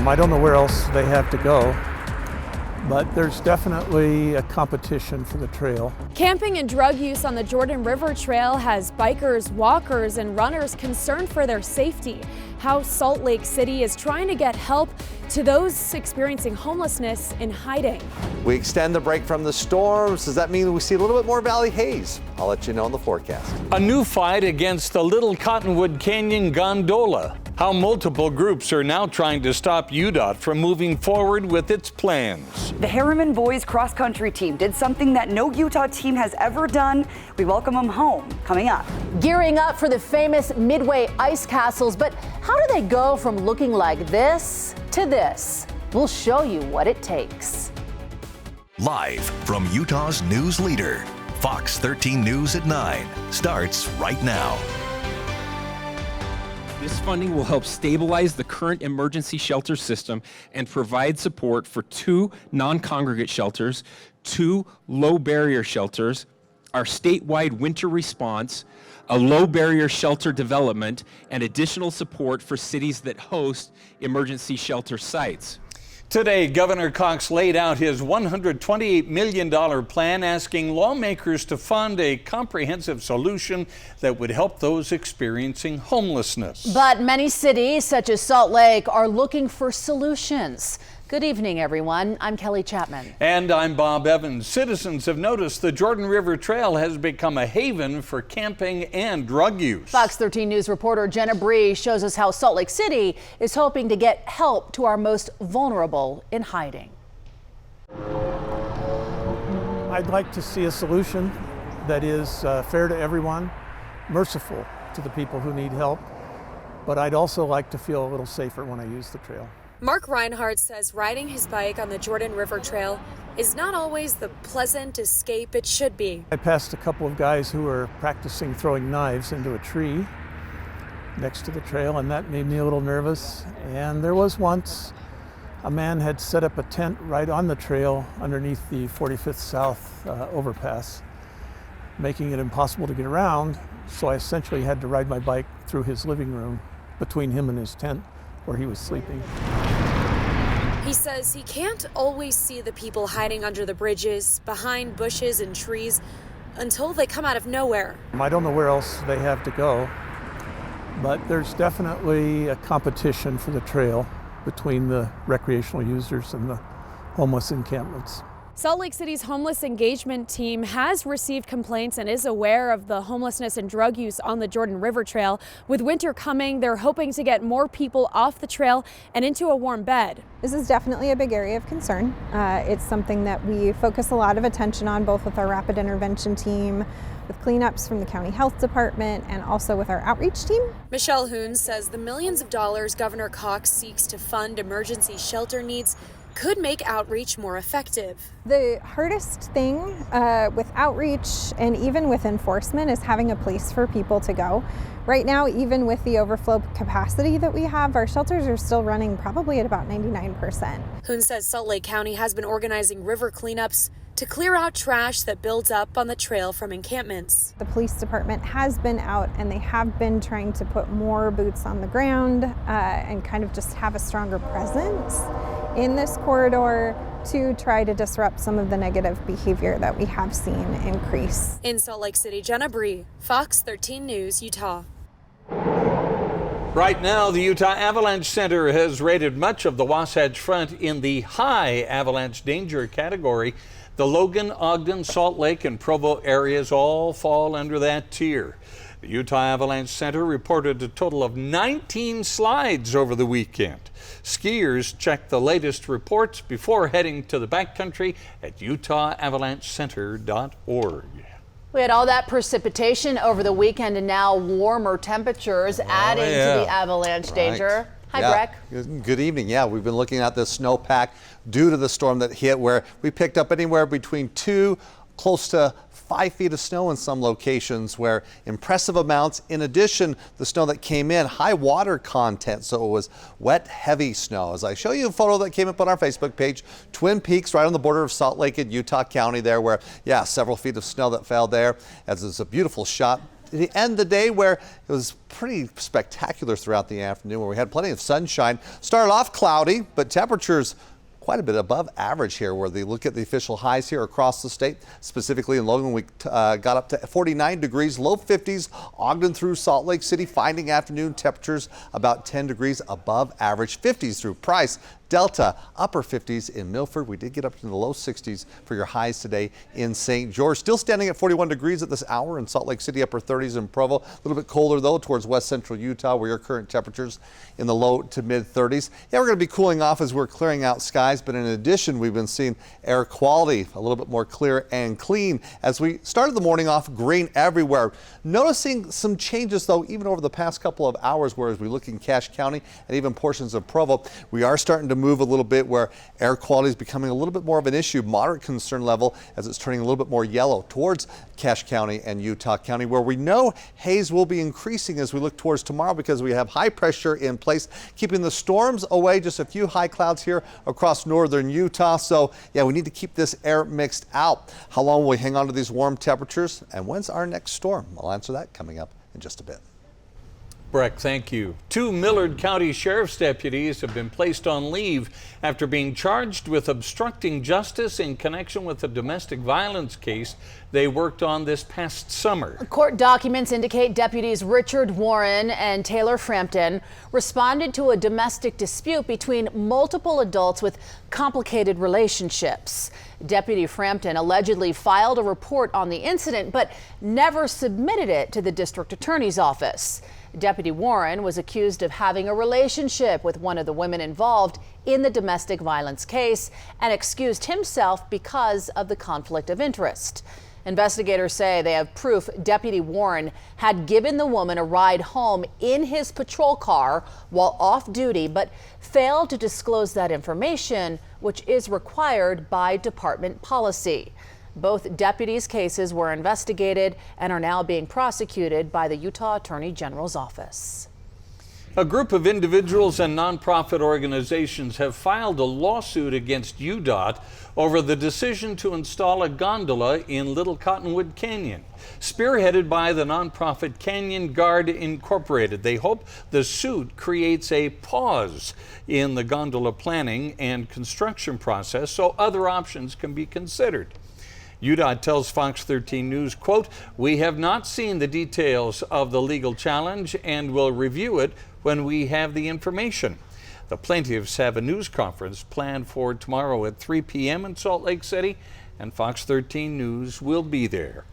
I don't know where else they have to go, but there's definitely a competition for the trail. Camping and drug use on the Jordan River Trail has bikers, walkers, and runners concerned for their safety. How Salt Lake City is trying to get help to those experiencing homelessness in hiding. We extend the break from the storms. Does that mean we see a little bit more valley haze? I'll let you know in the forecast. A new fight against the Little Cottonwood Canyon gondola. How multiple groups are now trying to stop UDOT from moving forward with its plans. The Harriman boys cross-country team did something that no Utah team has ever done. We welcome them home, coming up. Gearing up for the famous Midway ice castles, but how do they go from looking like this to this? We'll show you what it takes. Live from Utah's news leader, Fox 13 News at 9 starts right now. This funding will help stabilize the current emergency shelter system and provide support for 2 non-congregate shelters, 2 low-barrier shelters, our statewide winter response, a low-barrier shelter development, and additional support for cities that host emergency shelter sites. Today, Governor Cox laid out his $128 million plan, asking lawmakers to fund a comprehensive solution that would help those experiencing homelessness. But many cities, such as Salt Lake, are looking for solutions. Good evening, everyone. I'm Kelly Chapman. And I'm Bob Evans. Citizens have noticed the Jordan River Trail has become a haven for camping and drug use. Fox 13 News reporter Jenna Bree shows us how Salt Lake City is hoping to get help to our most vulnerable in hiding. I'd like to see a solution that is fair to everyone, merciful to the people who need help, but I'd also like to feel a little safer when I use the trail. Mark Reinhardt says riding his bike on the Jordan River Trail is not always the pleasant escape it should be. I passed a couple of guys who were practicing throwing knives into a tree next to the trail, and that made me a little nervous. And there was once a man had set up a tent right on the trail underneath the 45th South overpass, making it impossible to get around. So I essentially had to ride my bike through his living room between him and his tent where he was sleeping. He says he can't always see the people hiding under the bridges, behind bushes and trees, until they come out of nowhere. I don't know where else they have to go, but there's definitely a competition for the trail between the recreational users and the homeless encampments. Salt Lake City's homeless engagement team has received complaints and is aware of the homelessness and drug use on the Jordan River Trail. With winter coming, they're hoping to get more people off the trail and into a warm bed. This is definitely a big area of concern. It's something that we focus a lot of attention on, both with our rapid intervention team, with cleanups from the county health department, and also with our outreach team. Michelle Hoon says the millions of dollars Governor Cox seeks to fund emergency shelter needs could make outreach more effective. The hardest thing with outreach and even with enforcement is having a place for people to go. Right now, even with the overflow capacity that we have, our shelters are still running probably at about 99%. Hoon says Salt Lake County has been organizing river cleanups to clear out trash that builds up on the trail from encampments. The police department has been out and they have been trying to put more boots on the ground and kind of just have a stronger presence in this corridor to try to disrupt some of the negative behavior that we have seen increase. In Salt Lake City, Jenna Bree, Fox 13 News, Utah. Right now, the Utah Avalanche Center has rated much of the Wasatch Front in the high avalanche danger category. The Logan, Ogden, Salt Lake, and Provo areas all fall under that tier. The Utah Avalanche Center reported a total of 19 slides over the weekend. Skiers check the latest reports before heading to the backcountry at utahavalanchecenter.org. We had all that precipitation over the weekend and now warmer temperatures adding to the avalanche danger. Hi, Breck. Good evening. Yeah, we've been looking at this snowpack due to the storm that hit, where we picked up anywhere between 2 close to 5 feet of snow in some locations, where impressive amounts. In addition, the snow that came in, high water content, so it was wet, heavy snow. As I show you a photo that came up on our Facebook page, Twin Peaks, right on the border of Salt Lake and Utah County there, where, yeah, several feet of snow that fell there. As it's a beautiful shot. the end of the day where it was pretty spectacular throughout the afternoon, where we had plenty of sunshine. Started off cloudy, but temperatures quite a bit above average here, where they look at the official highs here across the state. Specifically in Logan, we got up to 49 degrees, low 50s. Ogden through Salt Lake City, finding afternoon temperatures about 10 degrees above average. 50s through Price, Delta, upper 50s in Milford. We did get up to the low 60s for your highs today in St. George. Still standing at 41 degrees at this hour in Salt Lake City, upper 30s in Provo. A little bit colder though towards west central Utah, where your current temperatures in the low to mid 30s. Yeah, we're going to be cooling off as we're clearing out skies, but in addition, we've been seeing air quality a little bit more clear and clean as we started the morning off green everywhere. Noticing some changes though, even over the past couple of hours, whereas we look in Cache County and even portions of Provo, we are starting to move a little bit where air quality is becoming a little bit more of an issue, moderate concern level, as it's turning a little bit more yellow towards Cache County and Utah County, where we know haze will be increasing as we look towards tomorrow because we have high pressure in place, keeping the storms away. Just a few high clouds here across northern Utah. So yeah, we need to keep this air mixed out. How long will we hang on to these warm temperatures, and when's our next storm? I'll answer that coming up in just a bit. Breck, thank you. 2 Millard County Sheriff's deputies have been placed on leave after being charged with obstructing justice in connection with a domestic violence case they worked on this past summer. Court documents indicate deputies Richard Warren and Taylor Frampton responded to a domestic dispute between multiple adults with complicated relationships. Deputy Frampton allegedly filed a report on the incident, but never submitted it to the district attorney's office. Deputy Warren was accused of having a relationship with one of the women involved in the domestic violence case and excused himself because of the conflict of interest. Investigators say they have proof Deputy Warren had given the woman a ride home in his patrol car while off duty, but failed to disclose that information, which is required by department policy. Both deputies' cases were investigated and are now being prosecuted by the Utah Attorney General's office. A group of individuals and nonprofit organizations have filed a lawsuit against UDOT over the decision to install a gondola in Little Cottonwood Canyon. Spearheaded by the nonprofit Canyon Guard Incorporated, they hope the suit creates a pause in the gondola planning and construction process so other options can be considered. UDOT tells Fox 13 News, quote, "We have not seen the details of the legal challenge and will review it when we have the information." The plaintiffs have a news conference planned for tomorrow at 3 p.m. in Salt Lake City, and Fox 13 News will be there.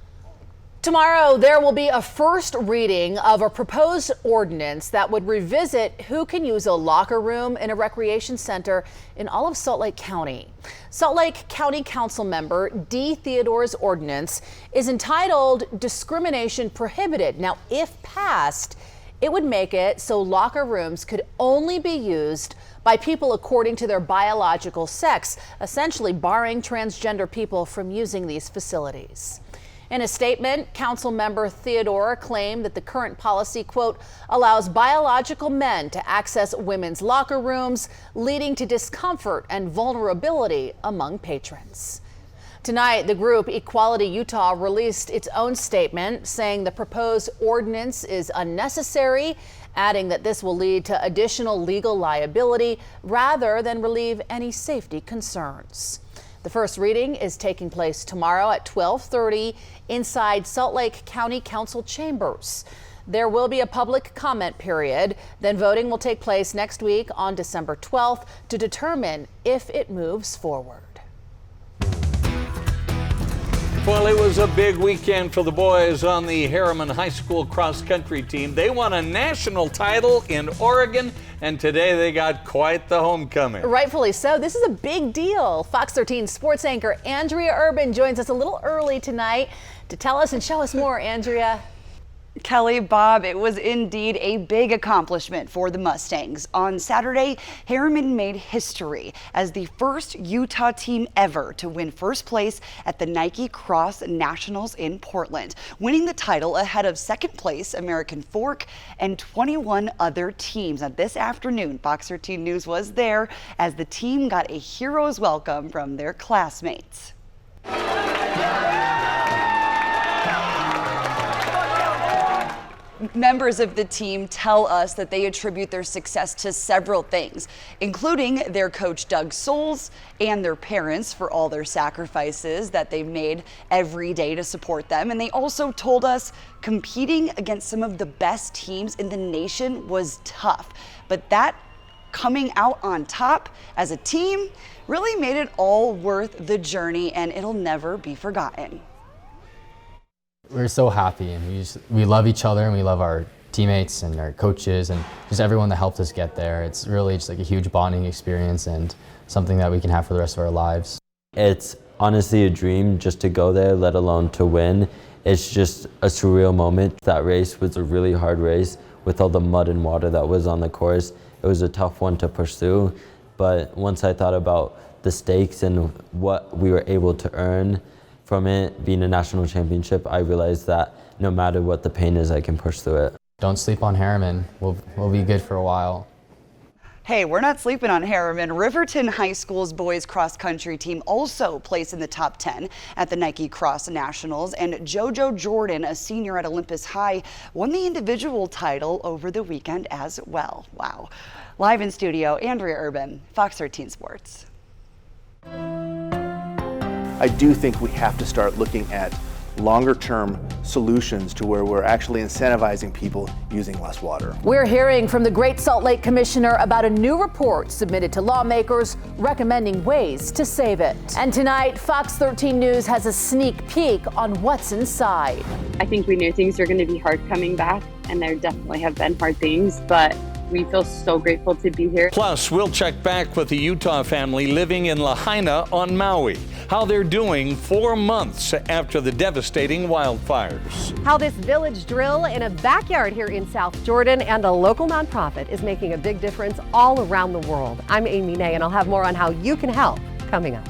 Tomorrow, there will be a first reading of a proposed ordinance that would revisit who can use a locker room in a recreation center in all of Salt Lake County. Salt Lake County Council member Dee Theodore's ordinance is entitled Discrimination Prohibited. Now, if passed, it would make it so locker rooms could only be used by people according to their biological sex, essentially barring transgender people from using these facilities. In a statement, Council member Theodore claimed that the current policy, quote, allows biological men to access women's locker rooms, leading to discomfort and vulnerability among patrons. Tonight, the group Equality Utah released its own statement saying the proposed ordinance is unnecessary, adding that this will lead to additional legal liability rather than relieve any safety concerns. The first reading is taking place tomorrow at 12:30 inside Salt Lake County Council chambers. There will be a public comment period. Then voting will take place next week on December 12th to determine if it moves forward. Well, it was a big weekend for the boys on the Harriman High School cross-country team. They won a national title in Oregon, and today they got quite the homecoming. Rightfully so. This is a big deal. Fox 13 sports anchor Andrea Urban joins us a little early tonight to tell us and show us more. Andrea. Kelly, Bob, it was indeed a big accomplishment for the Mustangs. On Saturday, Harriman made history as the first Utah team ever to win first place at the Nike Cross Nationals in Portland, winning the title ahead of second place American Fork and 21 other teams. Now, this afternoon, Fox 13 News was there as the team got a hero's welcome from their classmates. Members of the team tell us that they attribute their success to several things, including their coach Doug Souls and their parents for all their sacrifices that they've made every day to support them. And they also told us competing against some of the best teams in the nation was tough, but that coming out on top as a team really made it all worth the journey, and it'll never be forgotten. We're so happy, and we love each other, and we love our teammates and our coaches and just everyone that helped us get there. It's really just like a huge bonding experience and something that we can have for the rest of our lives. It's honestly a dream just to go there, let alone to win. It's just a surreal moment. That race was a really hard race with all the mud and water that was on the course. It was a tough one to push through, but once I thought about the stakes and what we were able to earn from it being a national championship, I realized that no matter what the pain is, I can push through it. Don't sleep on Harriman. We'll be good for a while. Hey, we're not sleeping on Harriman. Riverton High School's boys cross country team also placed in the top 10 at the Nike Cross Nationals, and JoJo Jordan, a senior at Olympus High, won the individual title over the weekend as well. Wow. Live in studio, Andrea Urban, Fox 13 Sports. I do think we have to start looking at longer-term solutions to where we're actually incentivizing people using less water. We're hearing from the Great Salt Lake Commissioner about a new report submitted to lawmakers recommending ways to save it. And tonight, Fox 13 News has a sneak peek on what's inside. I think we knew things were going to be hard coming back, and there definitely have been hard things, but we feel so grateful to be here. Plus, we'll check back with the Utah family living in Lahaina on Maui, how they're doing 4 months after the devastating wildfires. How this village drill in a backyard here in South Jordan and a local nonprofit is making a big difference all around the world. I'm Amy Nay, and I'll have more on how you can help coming up.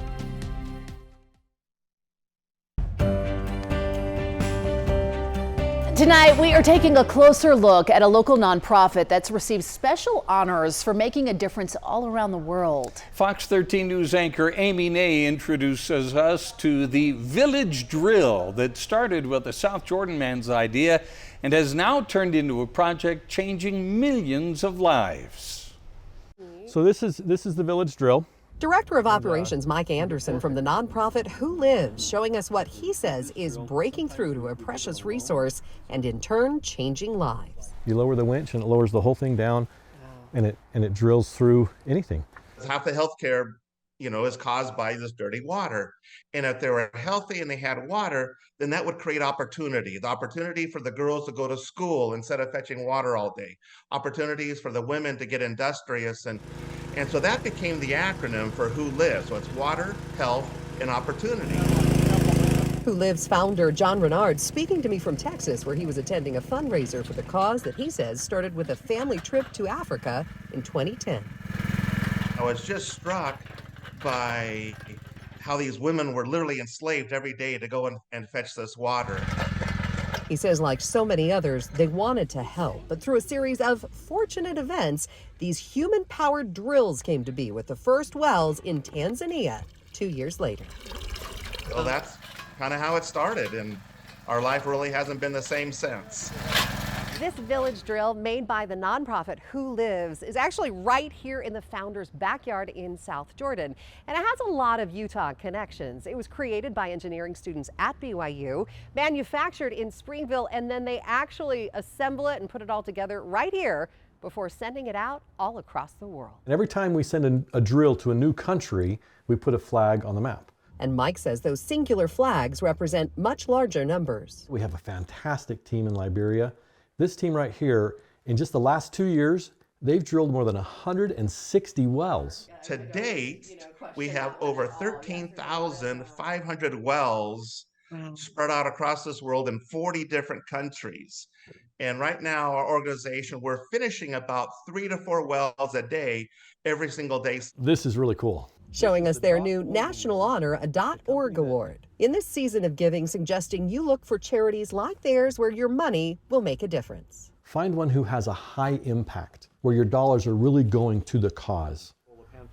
Tonight, we are taking a closer look at a local nonprofit that's received special honors for making a difference all around the world. Fox 13 News anchor Amy Nay introduces us to the Village Drill that started with a South Jordan man's idea and has now turned into a project changing millions of lives. So this is the Village Drill. Director of Operations Mike Anderson from the nonprofit Who Lives, showing us what he says is breaking through to a precious resource and in turn changing lives. You lower the winch and it lowers the whole thing down, and it drills through anything. Half the healthcare, is caused by this dirty water. And if they were healthy and they had water, then that would create opportunity. The opportunity for the girls to go to school instead of fetching water all day. Opportunities for the women to get industrious. And so that became the acronym for Who Lives. So it's water, health, and opportunity. Who Lives founder John Renard speaking to me from Texas, where he was attending a fundraiser for the cause that he says started with a family trip to Africa in 2010. I was just struck by how these women were literally enslaved every day to go and fetch this water. He says, like so many others, they wanted to help, but through a series of fortunate events, these human-powered drills came to be with the first wells in Tanzania 2 years later. So that's kind of how it started, and our life really hasn't been the same since. This village drill made by the nonprofit Who Lives is actually right here in the founder's backyard in South Jordan. And it has a lot of Utah connections. It was created by engineering students at BYU, manufactured in Springville, and then they actually assemble it and put it all together right here before sending it out all across the world. And every time we send a drill to a new country, we put a flag on the map. And Mike says those singular flags represent much larger numbers. We have a fantastic team in Liberia. This team right here, in just the last 2 years, they've drilled more than 160 wells. To date, we have over 13,500 wells spread out across this world in 40 different countries. And right now, our organization, we're finishing about 3 to 4 wells a day, every single day. This is really cool. Showing us their new national honor, a .org award. In this season of giving, suggesting you look for charities like theirs where your money will make a difference. Find one who has a high impact, where your dollars are really going to the cause,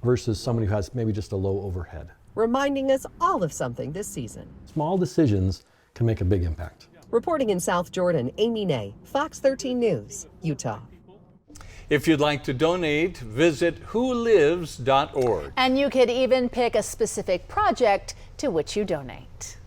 versus someone who has maybe just a low overhead. Reminding us all of something this season. Small decisions can make a big impact. Reporting in South Jordan, Amy Nay, Fox 13 News, Utah. If you'd like to donate, visit wholives.org. And you could even pick a specific project to which you donate.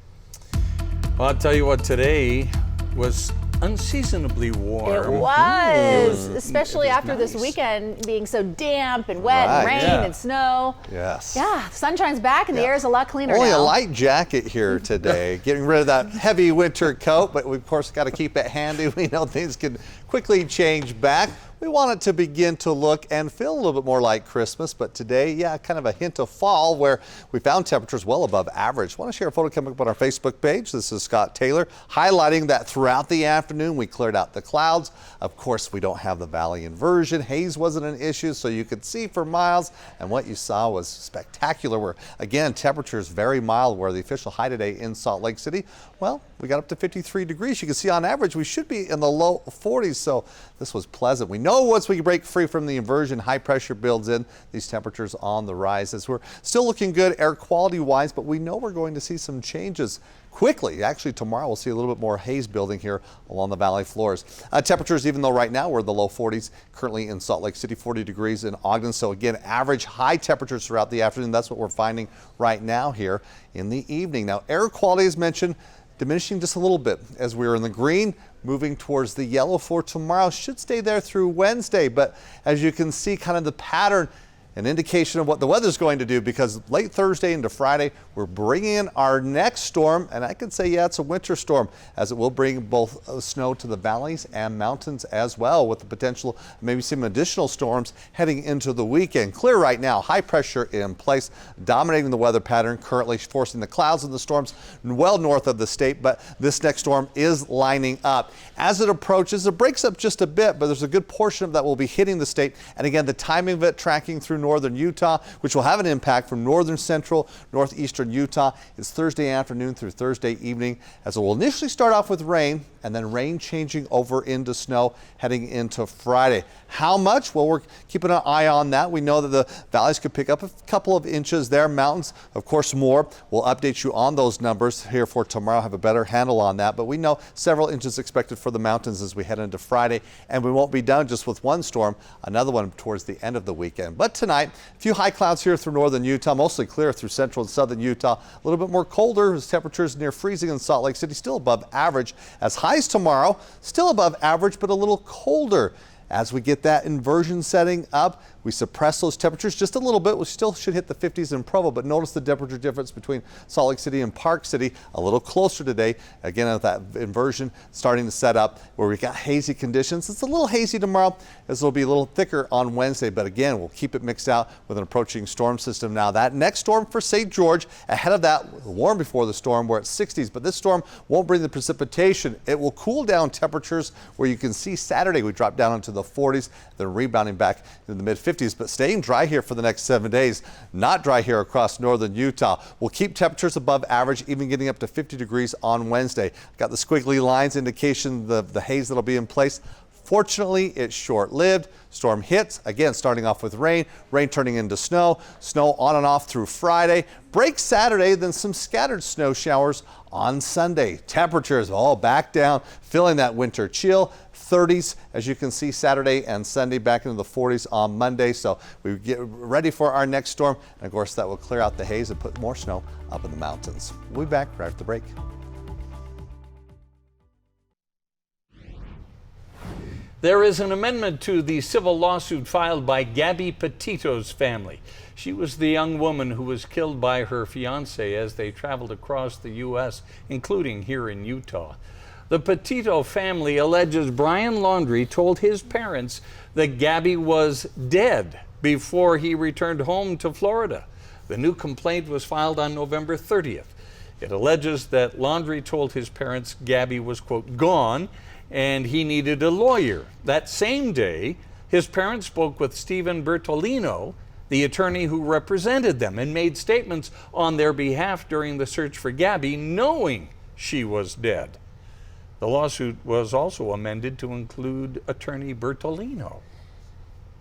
Well, I'll tell you what, today was unseasonably warm. It was, It especially was after this nice. weekend being so damp and wet and Right, rain yeah. and snow. Yes. Yeah, sunshine's back and the air is a lot cleaner Only now. a light jacket here today. Getting rid of that heavy winter coat, but we of course got to keep it handy. We know things can quickly change back. We want it to begin to look and feel a little bit more like Christmas, but today, yeah, kind of a hint of fall where we found temperatures well above average. I want to share a photo coming up on our Facebook page. This is Scott Taylor highlighting that throughout the afternoon we cleared out the clouds. Of course, we don't have the valley inversion. Haze wasn't an issue, so you could see for miles, and what you saw was spectacular where, again, temperatures very mild where the official high today in Salt Lake City, well, we got up to 53 degrees. You can see on average we should be in the low 40s, so this was pleasant. We know once we break free from the inversion, high pressure builds in, these temperatures on the rise as we're still looking good air quality wise, but we know we're going to see some changes quickly. Actually, tomorrow we'll see a little bit more haze building here along the valley floors. Temperatures, even though right now we're in the low 40s, currently in Salt Lake City, 40 degrees in Ogden. So again, average high temperatures throughout the afternoon. That's what we're finding right now here in the evening. Now, air quality, as mentioned, diminishing just a little bit as we're in the green, moving towards the yellow for tomorrow. Should stay there through Wednesday, but as you can see, kind of the pattern, an indication of what the weather's going to do, because late Thursday into Friday, we're bringing in our next storm, and I could say, yeah, it's a winter storm, as it will bring both snow to the valleys and mountains as well, with the potential maybe some additional storms heading into the weekend. Clear right now, high pressure in place, dominating the weather pattern, currently forcing the clouds and the storms well north of the state, but this next storm is lining up. As it approaches, it breaks up just a bit, but there's a good portion of that will be hitting the state, and again, the timing of it tracking through northern Utah, which will have an impact from northern central, northeastern Utah. It's Thursday afternoon through Thursday evening, as it will initially start off with rain and then rain changing over into snow heading into Friday. How much? Well, we're keeping an eye on that. We know that the valleys could pick up a couple of inches there. Mountains, of course, more. We'll update you on those numbers here for tomorrow, have a better handle on that. But we know several inches expected for the mountains as we head into Friday. And we won't be done just with one storm, another one towards the end of the weekend. But tonight, a few high clouds here through northern Utah, mostly clear through central and southern Utah. A little bit more colder as temperatures near freezing in Salt Lake City, still above average. As highs tomorrow, still above average, but a little colder. As we get that inversion setting up, we suppress those temperatures just a little bit. We still should hit the 50s in Provo, but notice the temperature difference between Salt Lake City and Park City, a little closer today. Again, with that inversion starting to set up where we got hazy conditions. It's a little hazy tomorrow, as it'll be a little thicker on Wednesday, but again, we'll keep it mixed out with an approaching storm system. Now, that next storm for St. George, ahead of that, warm before the storm, we're at 60s, but this storm won't bring the precipitation. It will cool down temperatures where you can see Saturday we drop down into the 40s, then rebounding back in the mid 50s, but staying dry here for the next 7 days. Not dry here across northern Utah. We'll keep temperatures above average, even getting up to 50 degrees on Wednesday. Got the squiggly lines indication the haze that'll be in place. Fortunately, it's short-lived. Storm hits, again, starting off with rain, rain turning into snow, snow on and off through Friday, breaks Saturday, then some scattered snow showers on Sunday. Temperatures all back down, feeling that winter chill. 30s, as you can see, Saturday and Sunday, back into the 40s on Monday. So we get ready for our next storm. And of course, that will clear out the haze and put more snow up in the mountains. We'll be back right after the break. There is an amendment to the civil lawsuit filed by Gabby Petito's family. She was the young woman who was killed by her fiancé as they traveled across the U.S., including here in Utah. The Petito family alleges Brian Laundrie told his parents that Gabby was dead before he returned home to Florida. The new complaint was filed on November 30th. It alleges that Laundrie told his parents Gabby was, quote, gone, and he needed a lawyer. That same day, his parents spoke with Stephen Bertolino, the attorney who represented them, and made statements on their behalf during the search for Gabby, knowing she was dead. The lawsuit was also amended to include attorney Bertolino.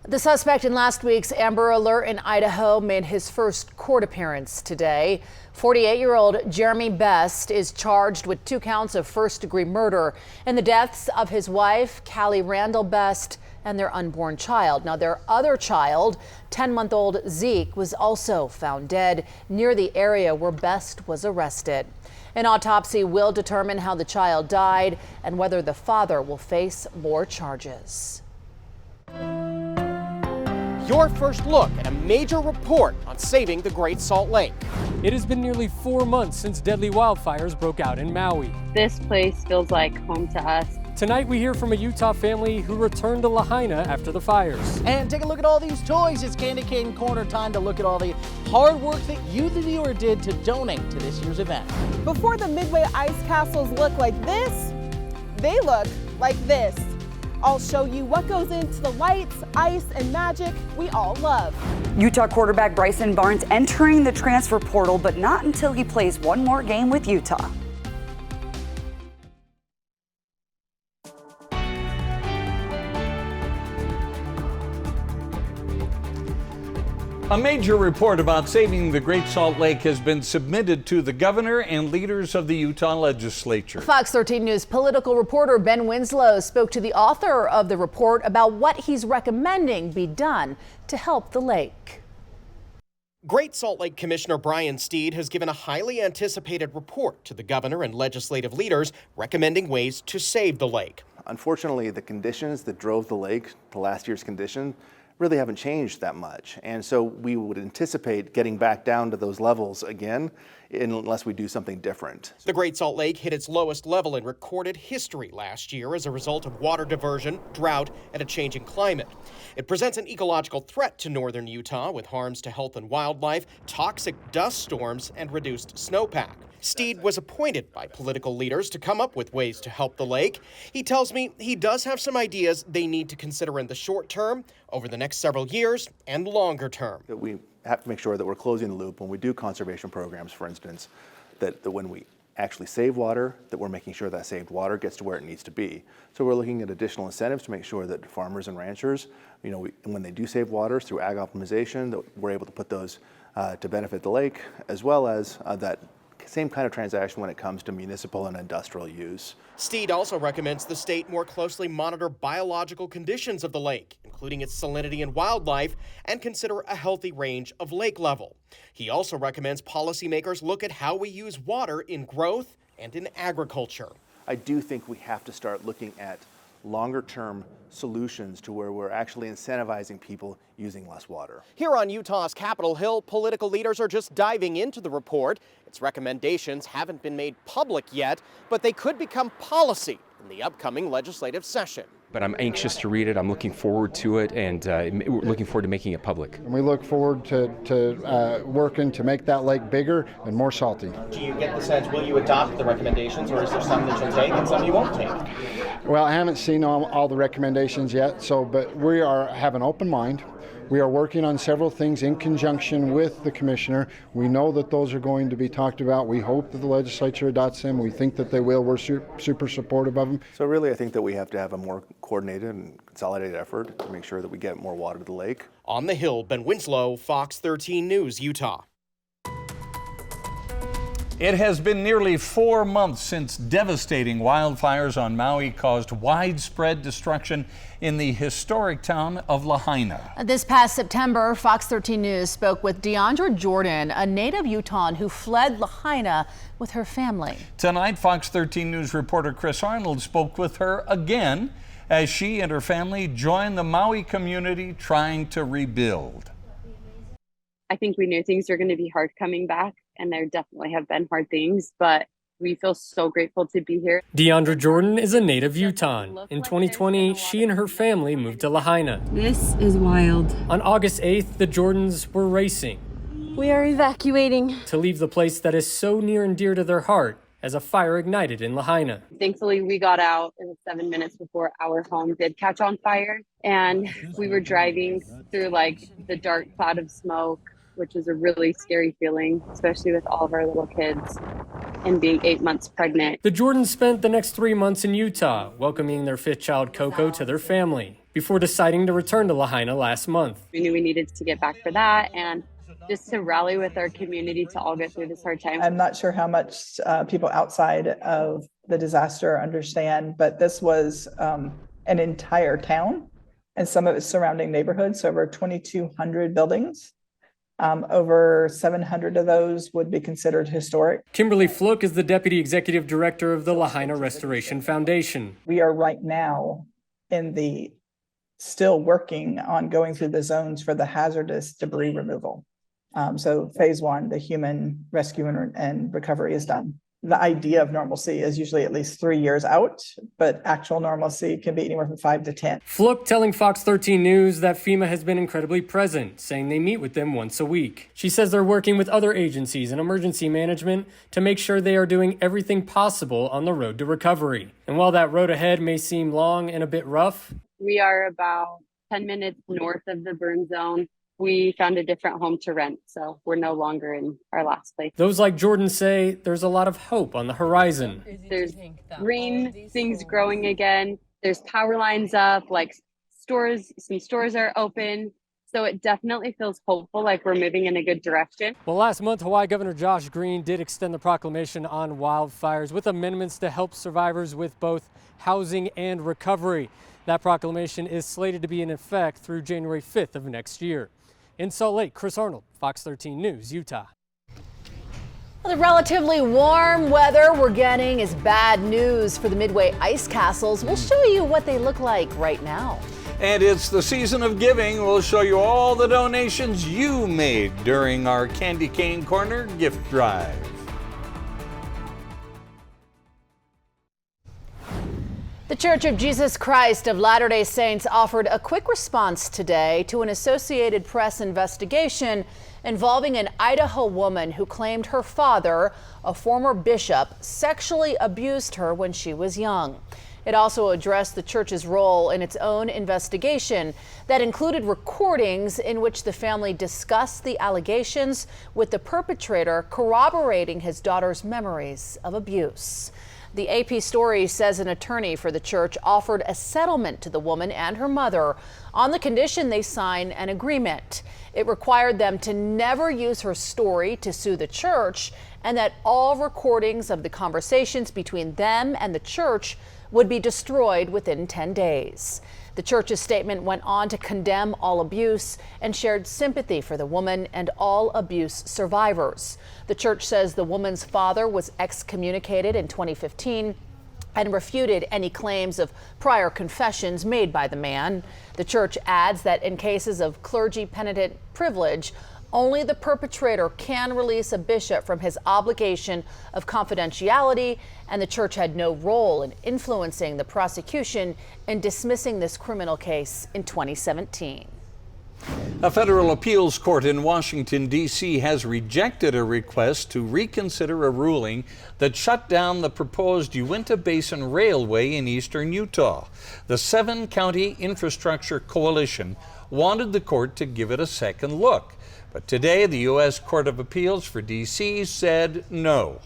The suspect in last week's Amber Alert in Idaho made his first court appearance today. 48-year-old Jeremy Best is charged with 2 counts of first-degree murder in the deaths of his wife, Callie Randall Best, and their unborn child. Now, their other child, 10-month-old Zeke, was also found dead near the area where Best was arrested. An autopsy will determine how the child died and whether the father will face more charges. Your first look at a major report on saving the Great Salt Lake. It has been nearly 4 months since deadly wildfires broke out in Maui. This place feels like home to us. Tonight we hear from a Utah family who returned to Lahaina after the fires. And take a look at all these toys. It's Candy Cane Corner time to look at all the hard work that you, the viewer, did to donate to this year's event. Before the Midway ice castles look like this, they look like this. I'll show you what goes into the lights, ice, and magic we all love. Utah quarterback Bryson Barnes entering the transfer portal, but not until he plays one more game with Utah. A major report about saving the Great Salt Lake has been submitted to the governor and leaders of the Utah legislature. Fox 13 News political reporter Ben Winslow spoke to the author of the report about what he's recommending be done to help the lake. Great Salt Lake Commissioner Brian Steed has given a highly anticipated report to the governor and legislative leaders recommending ways to save the lake. Unfortunately, the conditions that drove the lake to last year's condition really haven't changed that much. And so we would anticipate getting back down to those levels again unless we do something different. The Great Salt Lake hit its lowest level in recorded history last year as a result of water diversion, drought, and a changing climate. It presents an ecological threat to northern Utah with harms to health and wildlife, toxic dust storms, and reduced snowpack. Steed was appointed by political leaders to come up with ways to help the lake. He tells me he does have some ideas they need to consider in the short term, over the next several years, and longer term. We have to make sure that we're closing the loop when we do conservation programs, for instance, that when we actually save water, that we're making sure that saved water gets to where it needs to be. So we're looking at additional incentives to make sure that farmers and ranchers, when they do save water through ag optimization, that we're able to put those to benefit the lake, as well as that same kind of transaction when it comes to municipal and industrial use. Steed also recommends the state more closely monitor biological conditions of the lake, including its salinity and wildlife, and consider a healthy range of lake level. He also recommends policymakers look at how we use water in growth and in agriculture. I do think we have to start looking at longer-term solutions to where we're actually incentivizing people using less water. Here on Utah's Capitol Hill, political leaders are just diving into the report. Its recommendations haven't been made public yet, but they could become policy in the upcoming legislative session. But I'm anxious to read it. I'm looking forward to it, and looking forward to making it public. And we look forward to working to make that lake bigger and more salty. Do you get the sense, will you adopt the recommendations, or is there some that you'll take and some you won't take? Well, I haven't seen all the recommendations yet, but we have an open mind. We are working on several things in conjunction with the commissioner. We know that those are going to be talked about. We hope that the legislature adopts them. We think that they will. We're super supportive of them. So really, I think that we have to have a more coordinated and consolidated effort to make sure that we get more water to the lake. On the Hill, Ben Winslow, Fox 13 News, Utah. It has been nearly 4 months since devastating wildfires on Maui caused widespread destruction in the historic town of Lahaina. This past September, Fox 13 News spoke with Deandra Jordan, a native Utahn who fled Lahaina with her family. Tonight, Fox 13 News reporter Chris Arnold spoke with her again as she and her family joined the Maui community trying to rebuild. I think we knew things were going to be hard coming back, and there definitely have been hard things, but we feel so grateful to be here. Deandra Jordan is a native Utahn. In 2020, she and her family moved to Lahaina. This is wild. On August 8th, the Jordans were racing. We are evacuating. To leave the place that is so near and dear to their heart as a fire ignited in Lahaina. Thankfully, we got out. It was 7 minutes before our home did catch on fire, and we were driving through the dark cloud of smoke, which is a really scary feeling, especially with all of our little kids and being 8 months pregnant. The Jordans spent the next 3 months in Utah, welcoming their fifth child, Coco, to their family. before deciding to return to Lahaina last month. We knew we needed to get back for that and just to rally with our community to all get through this hard time. I'm not sure how much people outside of the disaster understand, but this was an entire town and some of its surrounding neighborhoods, so over 2,200 buildings. Over 700 of those would be considered historic. Kimberly Flook is the Deputy Executive Director of the Lahaina Restoration Foundation. We are right now still working on going through the zones for the hazardous debris removal. So phase one, the human rescue and recovery is done. The idea of normalcy is usually at least 3 years out, but actual normalcy can be anywhere from 5 to 10. Flook telling Fox 13 News that FEMA has been incredibly present, saying they meet with them once a week. She says they're working with other agencies and emergency management to make sure they are doing everything possible on the road to recovery. And while that road ahead may seem long and a bit rough, we are about 10 minutes north of the burn zone. We found a different home to rent, so we're no longer in our last place. Those like Jordan say there's a lot of hope on the horizon. There's green things growing again. There's power lines up, like some stores are open. So it definitely feels hopeful, like we're moving in a good direction. Well, last month, Hawaii Governor Josh Green did extend the proclamation on wildfires with amendments to help survivors with both housing and recovery. That proclamation is slated to be in effect through January 5th of next year. In Salt Lake, Chris Arnold, Fox 13 News, Utah. Well, the relatively warm weather we're getting is bad news for the Midway ice castles. We'll show you what they look like right now. And it's the season of giving. We'll show you all the donations you made during our Candy Cane Corner gift drive. The Church of Jesus Christ of Latter-day Saints offered a quick response today to an Associated Press investigation involving an Idaho woman who claimed her father, a former bishop, sexually abused her when she was young. It also addressed the church's role in its own investigation that included recordings in which the family discussed the allegations, with the perpetrator corroborating his daughter's memories of abuse. The AP story says an attorney for the church offered a settlement to the woman and her mother on the condition they sign an agreement. It required them to never use her story to sue the church, and that all recordings of the conversations between them and the church would be destroyed within 10 days. The church's statement went on to condemn all abuse and shared sympathy for the woman and all abuse survivors. The church says the woman's father was excommunicated in 2015 and refuted any claims of prior confessions made by the man. The church adds that in cases of clergy penitent privilege, only the perpetrator can release a bishop from his obligation of confidentiality, and the church had no role in influencing the prosecution in dismissing this criminal case in 2017. A federal appeals court in Washington, D.C. has rejected a request to reconsider a ruling that shut down the proposed Uinta Basin Railway in eastern Utah. The 7-county infrastructure coalition wanted the court to give it a second look. But today, the U.S. Court of Appeals for D.C. said no.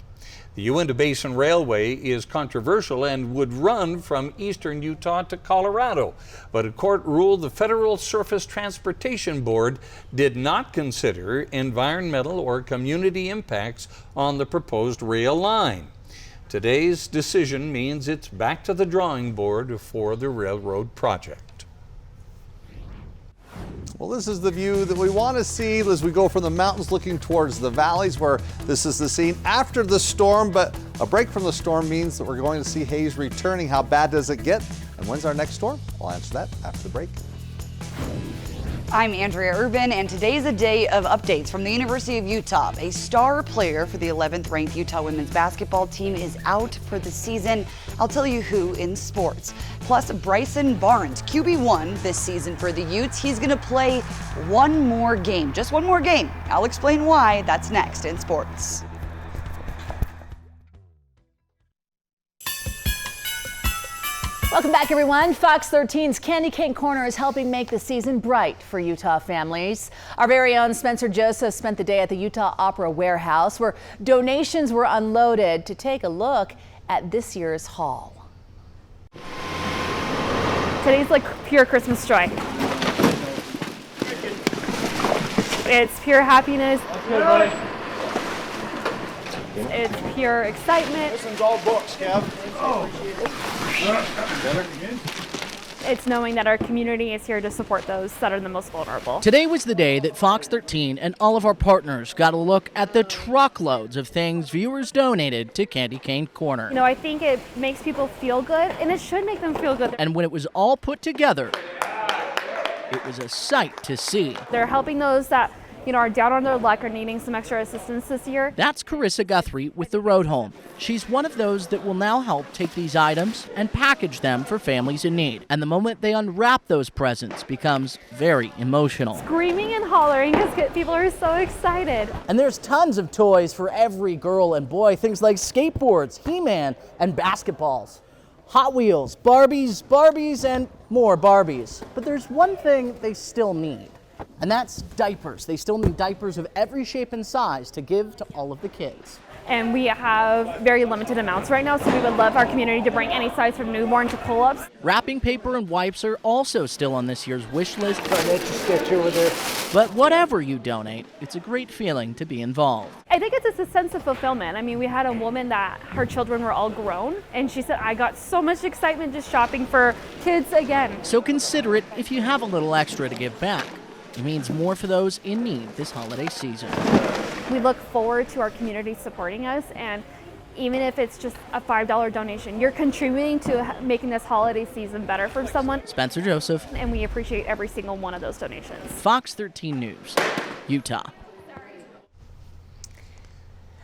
The Uinta Basin Railway is controversial and would run from eastern Utah to Colorado. But a court ruled the Federal Surface Transportation Board did not consider environmental or community impacts on the proposed rail line. Today's decision means it's back to the drawing board for the railroad project. Well, this is the view that we want to see as we go from the mountains looking towards the valleys, where this is the scene after the storm, but a break from the storm means that we're going to see haze returning. How bad does it get? And when's our next storm? We'll answer that after the break. I'm Andrea Urban, and today's a day of updates from the University of Utah. A star player for the 11th ranked Utah women's basketball team is out for the season. I'll tell you who in sports. Plus, Bryson Barnes, QB1 this season for the Utes. He's going to play one more game, just one more game. I'll explain why. That's next in sports. Welcome back, everyone. Fox 13's Candy Cane Corner is helping make the season bright for Utah families. Our very own Spencer Joseph spent the day at the Utah Opera Warehouse, where donations were unloaded, to take a look at this year's haul. Today's like pure Christmas joy. It's pure happiness. It's pure excitement. This one's all books, Kev. It's knowing that our community is here to support those that are the most vulnerable. Today was the day that Fox 13 and all of our partners got a look at the truckloads of things viewers donated to Candy Cane Corner. You know, I think it makes people feel good, and it should make them feel good. And when it was all put together, it was a sight to see. They're helping those that, you know, are down on their luck or needing some extra assistance this year. That's Carissa Guthrie with the Road Home. She's one of those that will now help take these items and package them for families in need. And the moment they unwrap those presents becomes very emotional. Screaming and hollering because people are so excited. And there's tons of toys for every girl and boy, things like skateboards, He-Man, and basketballs. Hot Wheels, Barbies, and more Barbies. But there's one thing they still need. And that's diapers. They still need diapers of every shape and size to give to all of the kids. And we have very limited amounts right now, so we would love our community to bring any size from newborn to pull-ups. Wrapping paper and wipes are also still on this year's wish list. But whatever you donate, it's a great feeling to be involved. I think it's just a sense of fulfillment. I mean, we had a woman that her children were all grown, and she said, I got so much excitement just shopping for kids again. So consider it if you have a little extra to give back. It means more for those in need this holiday season. We look forward to our community supporting us, and even if it's just a $5 donation, you're contributing to making this holiday season better for someone. Spencer Joseph. And we appreciate every single one of those donations. Fox 13 News, Utah.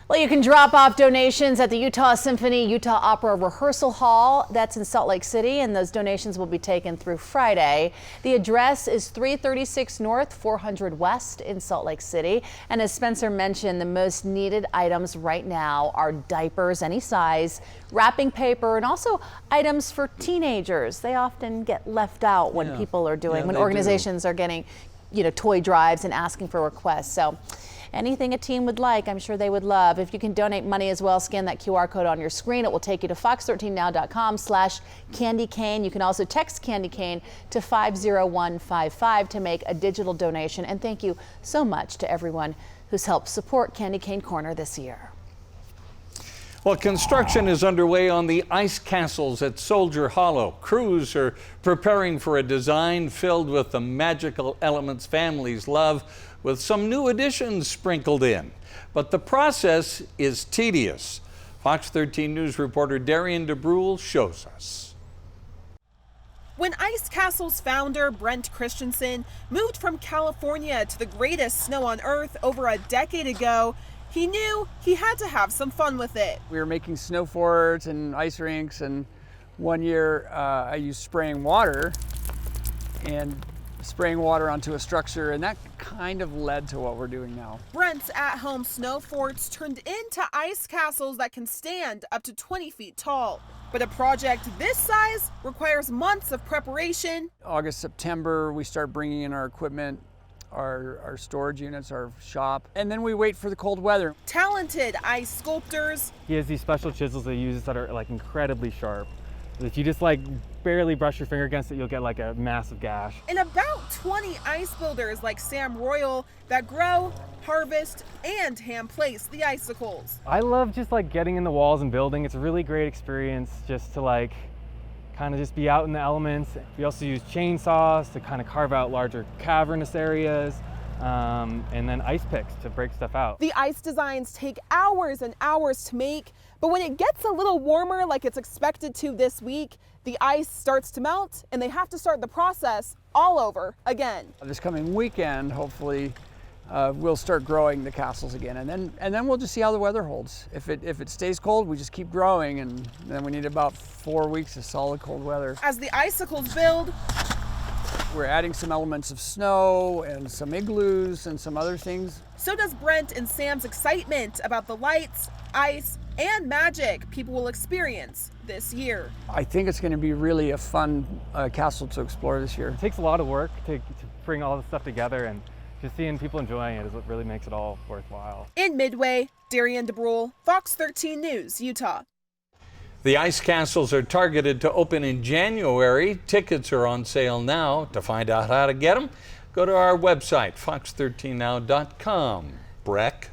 Well, you can drop off donations at the Utah Symphony Utah Opera Rehearsal Hall. That's in Salt Lake City, and those donations will be taken through Friday. The address is 336 North, 400 West in Salt Lake City. And as Spencer mentioned, the most needed items right now are diapers, any size, wrapping paper, and also items for teenagers. They often get left out when people are doing, when organizations are getting, toy drives and asking for requests. So anything a teen would like, I'm sure they would love. If you can donate money as well, scan that QR code on your screen. It will take you to fox13now.com/candycane. You can also text Candy Cane to 50155 to make a digital donation. And thank you so much to everyone who's helped support Candy Cane Corner this year. Well, construction is underway on the ice castles at Soldier Hollow. Crews are preparing for a design filled with the magical elements families love, with some new additions sprinkled in. But the process is tedious. Fox 13 News reporter Darian DeBrule shows us. When Ice Castle's founder, Brent Christensen, moved from California to the greatest snow on Earth over a decade ago, he knew he had to have some fun with it. We were making snow forts and ice rinks, and one year I used spraying water onto a structure, and that kind of led to what we're doing now. Brent's at-home snow forts turned into ice castles that can stand up to 20 feet tall. But a project this size requires months of preparation. August, September, we start bringing in our equipment, our storage units, our shop, and then we wait for the cold weather. Talented ice sculptors. He has these special chisels that he uses that are like incredibly sharp. If you just barely brush your finger against it, you'll get like a massive gash. And about 20 ice builders like Sam Royal that grow, harvest, and hand place the icicles. I love just getting in the walls and building. It's a really great experience just to kind of just be out in the elements. We also use chainsaws to kind of carve out larger cavernous areas. And then ice picks to break stuff out. The ice designs take hours and hours to make, but when it gets a little warmer like it's expected to this week, the ice starts to melt and they have to start the process all over again. This coming weekend, hopefully, we'll start growing the castles again, and then we'll just see how the weather holds. If it stays cold, we just keep growing, and then we need about 4 weeks of solid cold weather. As the icicles build, we're adding some elements of snow and some igloos and some other things. So does Brent and Sam's excitement about the lights, ice, and magic people will experience this year. I think it's going to be really a fun castle to explore this year. It takes a lot of work to bring all this stuff together, and just seeing people enjoying it is what really makes it all worthwhile. In Midway, Darian DeBrule, Fox 13 News, Utah. The ice castles are targeted to open in January. Tickets are on sale now. To find out how to get them, go to our website, fox13now.com. Breck.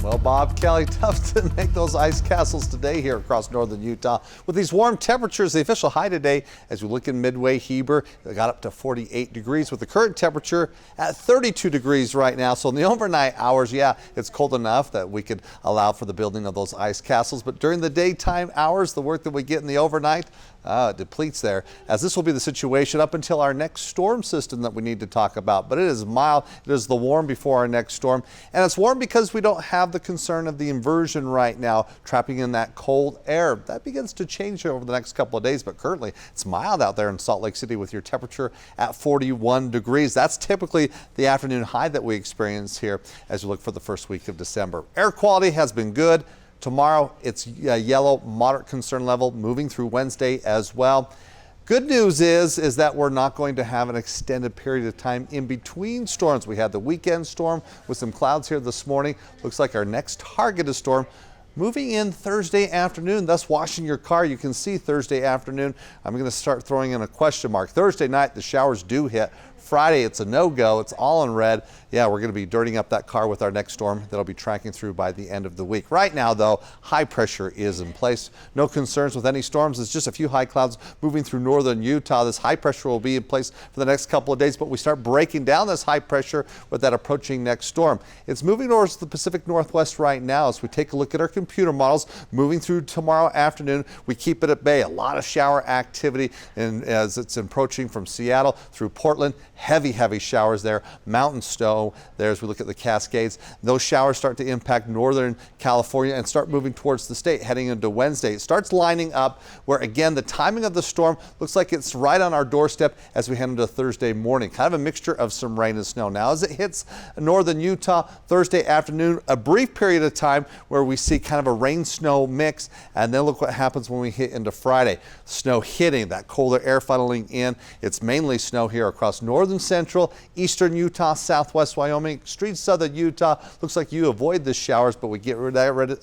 Well, Bob, Kelly, tough to make those ice castles today here across northern Utah. With these warm temperatures, the official high today, as we look in Midway, Heber, it got up to 48 degrees with the current temperature at 32 degrees right now. So in the overnight hours, yeah, it's cold enough that we could allow for the building of those ice castles. But during the daytime hours, the work that we get in the overnight, it depletes there, as this will be the situation up until our next storm system that we need to talk about. But it is mild. It is the warm before our next storm. And it's warm because we don't have the concern of the inversion right now, trapping in that cold air. That begins to change over the next couple of days, but currently it's mild out there in Salt Lake City with your temperature at 41 degrees. That's typically the afternoon high that we experience here as we look for the first week of December. Air quality has been good. Tomorrow, it's yellow, moderate concern level, moving through Wednesday as well. Good news is that we're not going to have an extended period of time in between storms. We had the weekend storm with some clouds here this morning. Looks like our next targeted storm moving in Thursday afternoon, thus washing your car. You can see Thursday afternoon. I'm going to start throwing in a question mark. Thursday night, the showers do hit. Friday, it's a no-go. It's all in red. Yeah, we're going to be dirtying up that car with our next storm that'll be tracking through by the end of the week. Right now, though, high pressure is in place. No concerns with any storms. It's just a few high clouds moving through northern Utah. This high pressure will be in place for the next couple of days, but we start breaking down this high pressure with that approaching next storm. It's moving towards the Pacific Northwest right now. As we take a look at our computer models, moving through tomorrow afternoon, we keep it at bay. A lot of shower activity, and as it's approaching from Seattle through Portland, heavy showers there, mountain snow there as we look at the Cascades. Those showers start to impact northern California and start moving towards the state heading into Wednesday. It starts lining up where, again, the timing of the storm looks like it's right on our doorstep as we head into Thursday morning. Kind of a mixture of some rain and snow. Now, as it hits northern Utah Thursday afternoon, a brief period of time where we see kind of a rain-snow mix, and then look what happens when we hit into Friday. Snow hitting, that colder air funneling in. It's mainly snow here across northern central, eastern Utah, southwest Wyoming, extreme southern Utah. Looks like you avoid the showers, but we get ready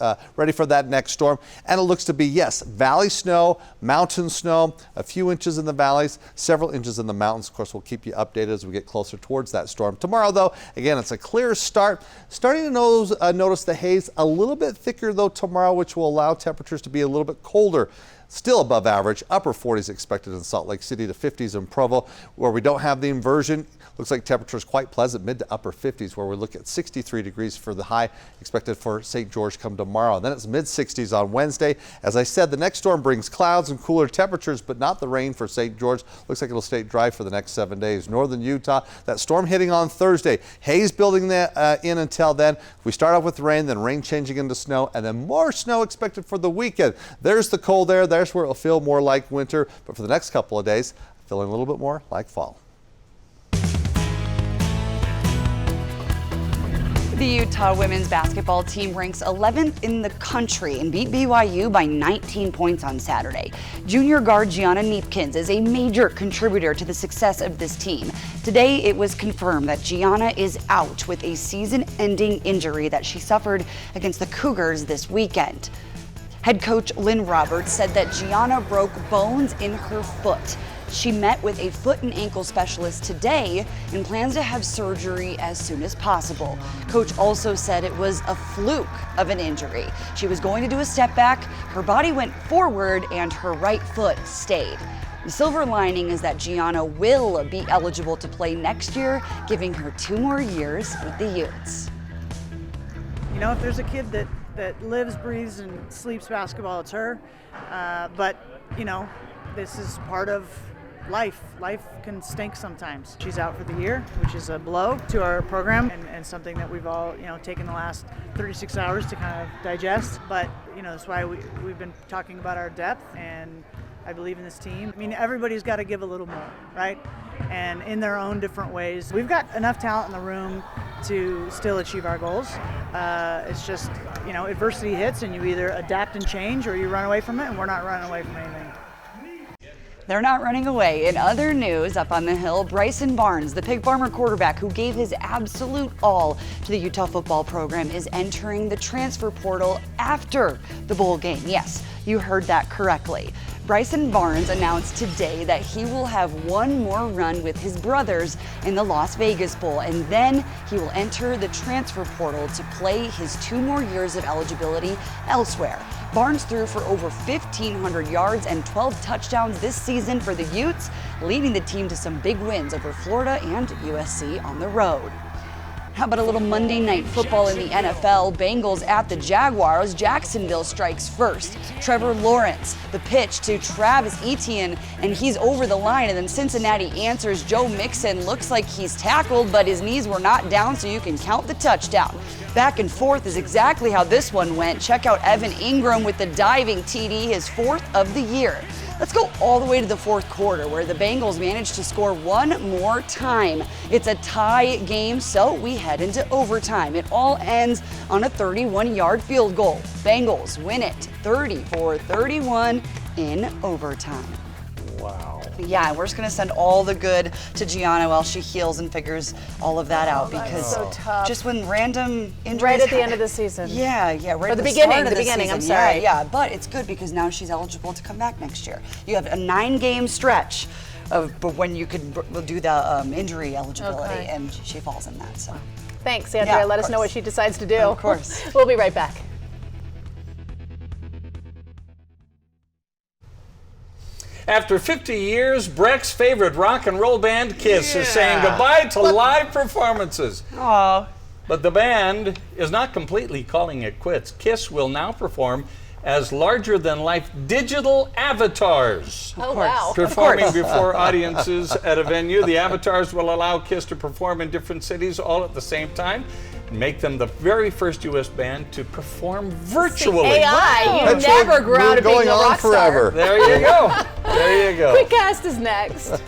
for that next storm. And it looks to be, yes, valley snow, mountain snow, a few inches in the valleys, several inches in the mountains. Of course, we'll keep you updated as we get closer towards that storm. Tomorrow, though, again, it's a clear start. Starting to notice the haze a little bit thicker, though, tomorrow, which will allow temperatures to be a little bit colder. Still above average, upper 40s expected in Salt Lake City to 50s in Provo. Where we don't have the inversion, looks like temperatures quite pleasant, mid to upper 50s, where we look at 63 degrees for the high expected for St. George come tomorrow. Then it's mid 60s on Wednesday. As I said, the next storm brings clouds and cooler temperatures, but not the rain for St. George. Looks like it'll stay dry for the next 7 days. Northern Utah, that storm hitting on Thursday. Haze building in until then. We start off with rain, then rain changing into snow, and then more snow expected for the weekend. There's the cold air. There's where it'll feel more like winter, but for the next couple of days, feeling a little bit more like fall. The Utah women's basketball team ranks 11th in the country and beat BYU by 19 points on Saturday. Junior guard Gianna Neepkins is a major contributor to the success of this team. Today, it was confirmed that Gianna is out with a season-ending injury that she suffered against the Cougars this weekend. Head coach Lynn Roberts said that Gianna broke bones in her foot. She met with a foot and ankle specialist today and plans to have surgery as soon as possible. Coach also said it was a fluke of an injury. She was going to do a step back, her body went forward, and her right foot stayed. The silver lining is that Gianna will be eligible to play next year, giving her 2 more years with the Utes. You know, if there's a kid that lives, breathes, and sleeps basketball, it's her. But, you know, this is part of life. Life can stink sometimes. She's out for the year, which is a blow to our program and something that we've all, you know, taken the last 36 hours to kind of digest. But, you know, that's why we've been talking about our depth, and I believe in this team. I mean, everybody's got to give a little more, right? And in their own different ways. We've got enough talent in the room to still achieve our goals. It's just, you know, adversity hits and you either adapt and change or you run away from it, and we're not running away from anything. They're not running away. In other news, up on the hill, Bryson Barnes, the Pig Farmer quarterback who gave his absolute all to the Utah football program, is entering the transfer portal after the bowl game. Yes, you heard that correctly. Bryson Barnes announced today that he will have one more run with his brothers in the Las Vegas Bowl, and then he will enter the transfer portal to play his 2 more years of eligibility elsewhere. Barnes threw for over 1,500 yards and 12 touchdowns this season for the Utes, leading the team to some big wins over Florida and USC on the road. How about a little Monday Night Football in the NFL? Bengals at the Jaguars. Jacksonville strikes first. Trevor Lawrence, the pitch to Travis Etienne, and he's over the line. And then Cincinnati answers. Joe Mixon looks like he's tackled, but his knees were not down, so you can count the touchdown. Back and forth is exactly how this one went. Check out Evan Ingram with the diving TD, his 4th of the year. Let's go all the way to the 4th quarter, where the Bengals managed to score one more time. It's a tie game, so we head into overtime. It all ends on a 31-yard field goal. Bengals win it 34-31 in overtime. Wow. Yeah, we're just going to send all the good to Gianna while she heals and figures all of that out, because so tough. Just when random injuries Right at the end of the season. Yeah, right Or at the the beginning, start of the beginning, season. I'm sorry. Yeah, but it's good because now she's eligible to come back next year. You have a 9-game stretch of when you could do the injury eligibility, Okay. and she falls in that. So Thanks, Andrea. Yeah, Let of us know what she decides to do. Of course. We'll be right back. After 50 years, Breck's favorite rock and roll band, Kiss, is saying goodbye to live performances. Aww. But the band is not completely calling it quits. Kiss will now perform as larger-than-life digital avatars. Oh, wow. Performing before audiences at a venue. The avatars will allow Kiss to perform in different cities all at the same time, and make them the very first U.S. band to perform virtually. AI, you never grew out of being a rock star. There you go. There you go. Quick Cast is next.